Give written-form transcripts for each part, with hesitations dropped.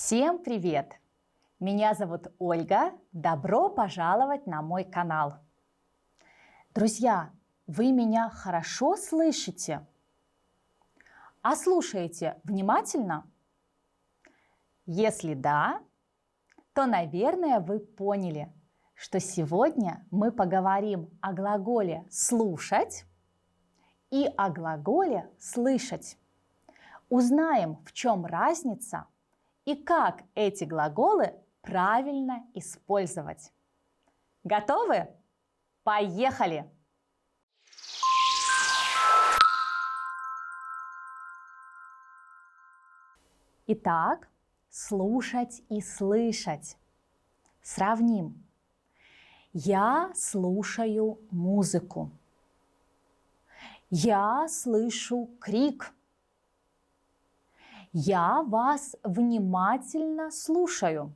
Всем привет! Меня зовут Ольга. Добро пожаловать на мой канал. Друзья, вы меня хорошо слышите? А слушаете внимательно? Если да, то, наверное, вы поняли, что сегодня мы поговорим о глаголе «слушать» и о глаголе «слышать». Узнаем, в чем разница и как эти глаголы правильно использовать. Готовы? Поехали! Итак, слушать и слышать. Сравним. Я слушаю музыку. Я слышу крик. Я вас внимательно слушаю.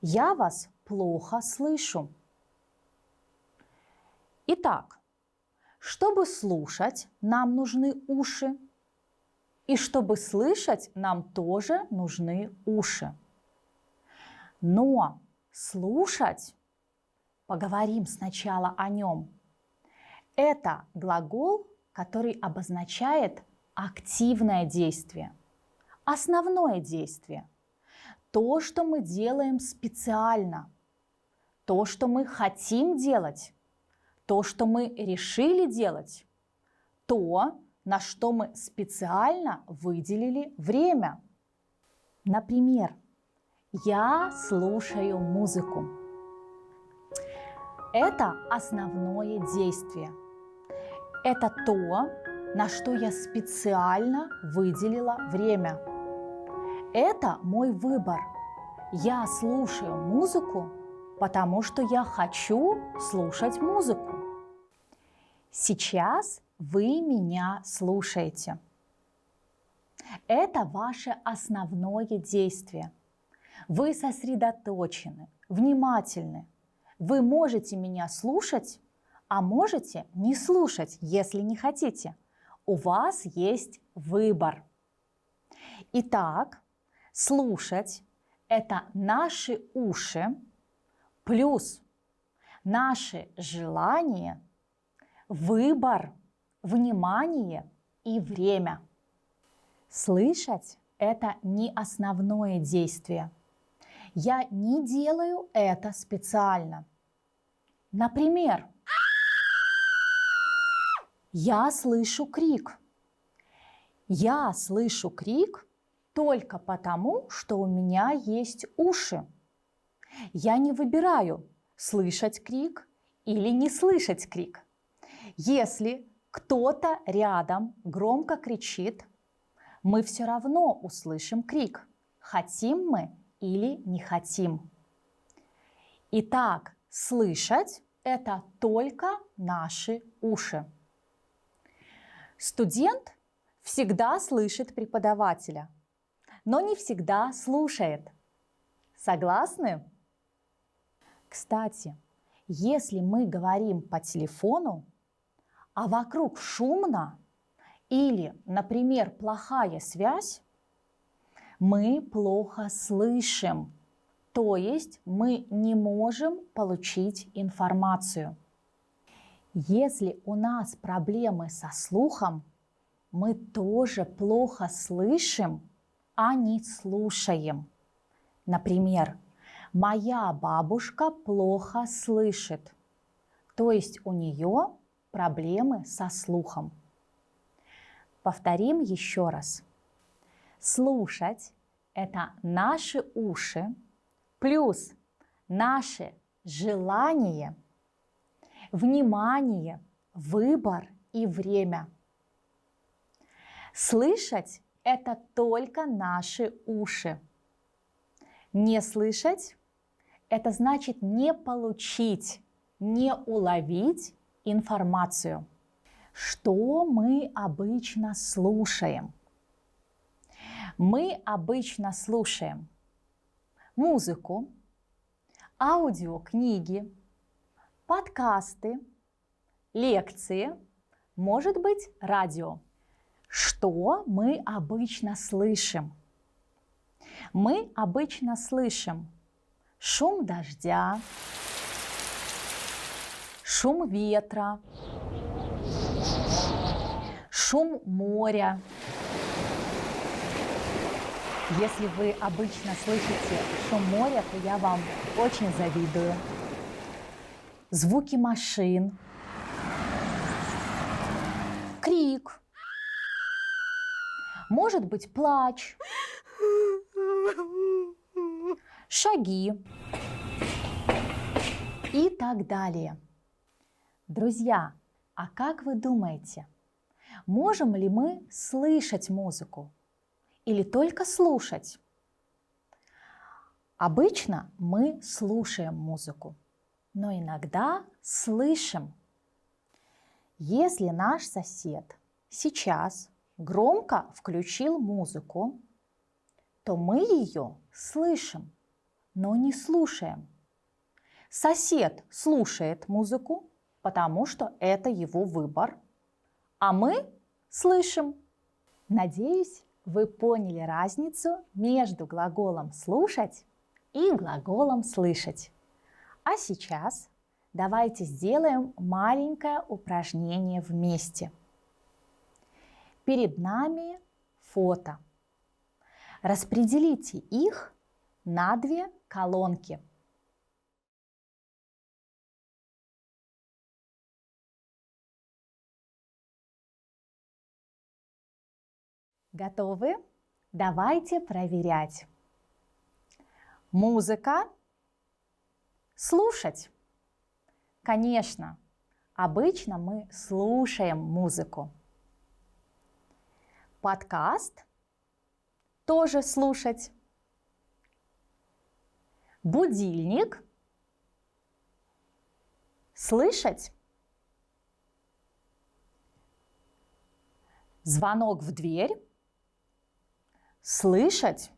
Я вас плохо слышу. Итак, чтобы слушать, нам нужны уши. И чтобы слышать, нам тоже нужны уши. Но слушать, поговорим сначала о нем, это глагол, который обозначает активное действие, основное действие, то, что мы делаем специально, то, что мы хотим делать, то, что мы решили делать, то, на что мы специально выделили время. Например, я слушаю музыку. Это основное действие. Это то, на что я специально выделила время. Это мой выбор. Я слушаю музыку, потому что я хочу слушать музыку. Сейчас вы меня слушаете. Это ваше основное действие. Вы сосредоточены, внимательны. Вы можете меня слушать, а можете не слушать, если не хотите. У вас есть выбор. Итак, слушать – это наши уши плюс наши желания, выбор, внимание и время. Слышать – это не основное действие. Я не делаю это специально. Например, я слышу крик. Я слышу крик только потому, что у меня есть уши. Я не выбираю, слышать крик или не слышать крик. Если кто-то рядом громко кричит, мы все равно услышим крик, хотим мы или не хотим. Итак, слышать – это только наши уши. Студент всегда слышит преподавателя, но не всегда слушает. Согласны? Кстати, если мы говорим по телефону, а вокруг шумно или, например, плохая связь, мы плохо слышим, то есть мы не можем получить информацию. Если у нас проблемы со слухом, мы тоже плохо слышим, а не слушаем. Например, моя бабушка плохо слышит, то есть у нее проблемы со слухом. Повторим еще раз. Слушать – это наши уши плюс наше желание, внимание, выбор и время. Слышать – это только наши уши. Не слышать – это значит не получить, не уловить информацию. Что мы обычно слушаем? Мы обычно слушаем музыку, аудиокниги, подкасты, лекции, может быть, радио. Что мы обычно слышим? Мы обычно слышим шум дождя, шум ветра, шум моря. Если вы обычно слышите шум моря, то я вам очень завидую. Звуки машин, крик, может быть плач, шаги и так далее. Друзья, а как вы думаете, можем ли мы слышать музыку или только слушать? Обычно мы слушаем музыку, но иногда слышим. Если наш сосед сейчас громко включил музыку, то мы ее слышим, но не слушаем. Сосед слушает музыку, потому что это его выбор, а мы слышим. Надеюсь, вы поняли разницу между глаголом «слушать» и глаголом «слышать». А сейчас давайте сделаем маленькое упражнение вместе. Перед нами фото. Распределите их на две колонки. Готовы? Давайте проверять. Музыка. Слушать. Конечно, обычно мы слушаем музыку. Подкаст. Тоже слушать. Будильник. Слышать. Звонок в дверь. Слышать.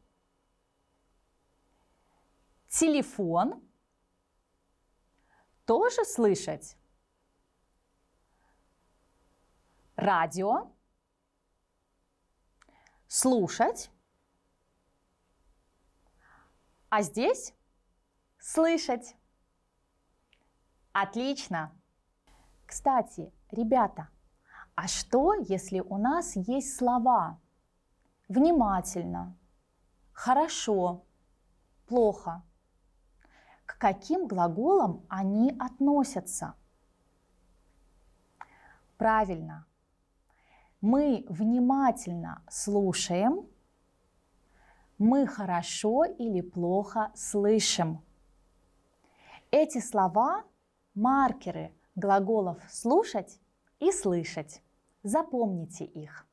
Телефон. Тоже слышать. Радио. Слушать. А здесь слышать. Отлично. Кстати, ребята, а что, если у нас есть слова внимательно, хорошо, плохо? К каким глаголам они относятся? Правильно. Мы внимательно слушаем, мы хорошо или плохо слышим. Эти слова – маркеры глаголов «слушать» и «слышать». Запомните их.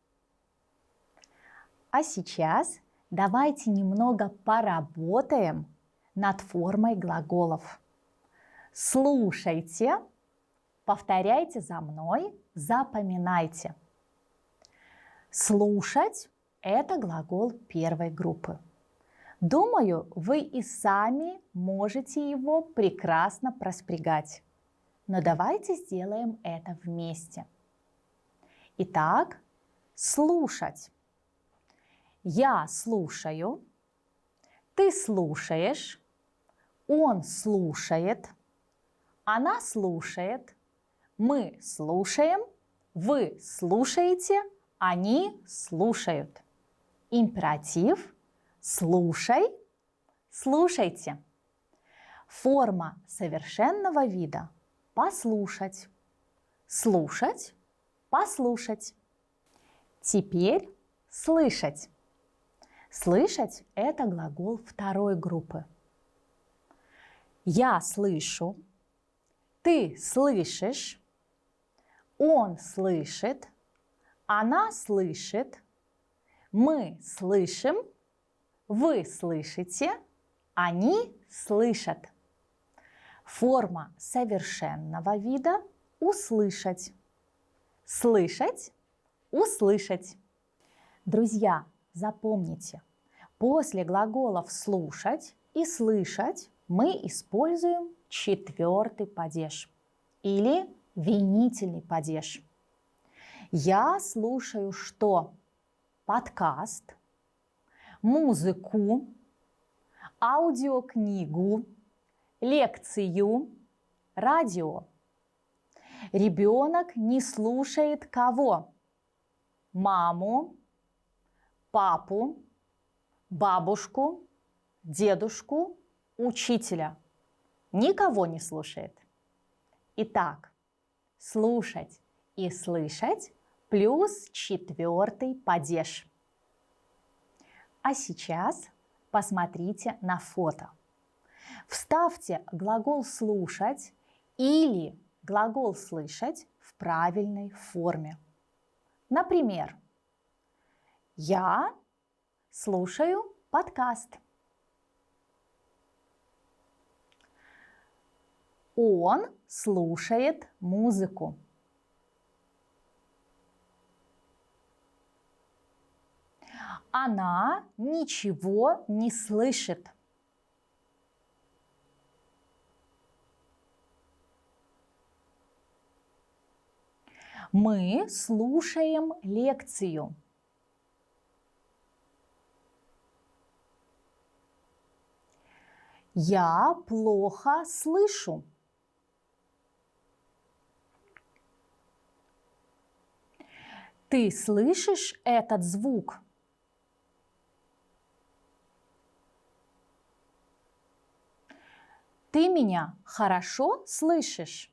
А сейчас давайте немного поработаем над формой глаголов. Слушайте, повторяйте за мной, запоминайте. Слушать – это глагол первой группы. Думаю, вы и сами можете его прекрасно проспрягать. Но давайте сделаем это вместе. Итак, слушать. Я слушаю, ты слушаешь, он слушает, она слушает, мы слушаем, вы слушаете, они слушают. Императив слушай, слушайте. Форма совершенного вида послушать, слушать, послушать. Теперь слышать. Слышать – это глагол второй группы. Я слышу, ты слышишь, он слышит, она слышит, мы слышим, вы слышите, они слышат. Форма совершенного вида – услышать. Слышать, услышать. Друзья, запомните, после глаголов слушать и слышать мы используем четвертый падеж или винительный падеж. Я слушаю что? Подкаст, музыку, аудиокнигу, лекцию, радио. Ребенок не слушает кого? Маму, папу, бабушку, дедушку, учителя. Никого не слушает. Итак, слушать и слышать плюс 4 падеж. А сейчас посмотрите на фото. Вставьте глагол «слушать» или глагол «слышать» в правильной форме. Например, я слушаю подкаст. Он слушает музыку. Она ничего не слышит. Мы слушаем лекцию. Я плохо слышу. Ты слышишь этот звук? Ты меня хорошо слышишь?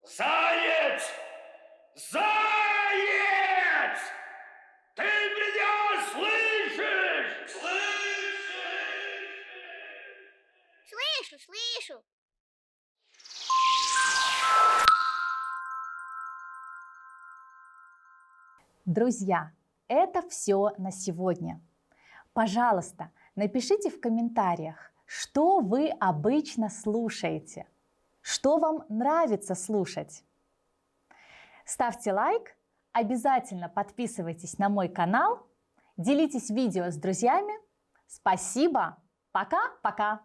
Заяц! Заяц! Ты меня слышишь? Слышу, слышу. Друзья, это все на сегодня. Пожалуйста, напишите в комментариях, что вы обычно слушаете, что вам нравится слушать. Ставьте лайк, обязательно подписывайтесь на мой канал, делитесь видео с друзьями. Спасибо, пока-пока!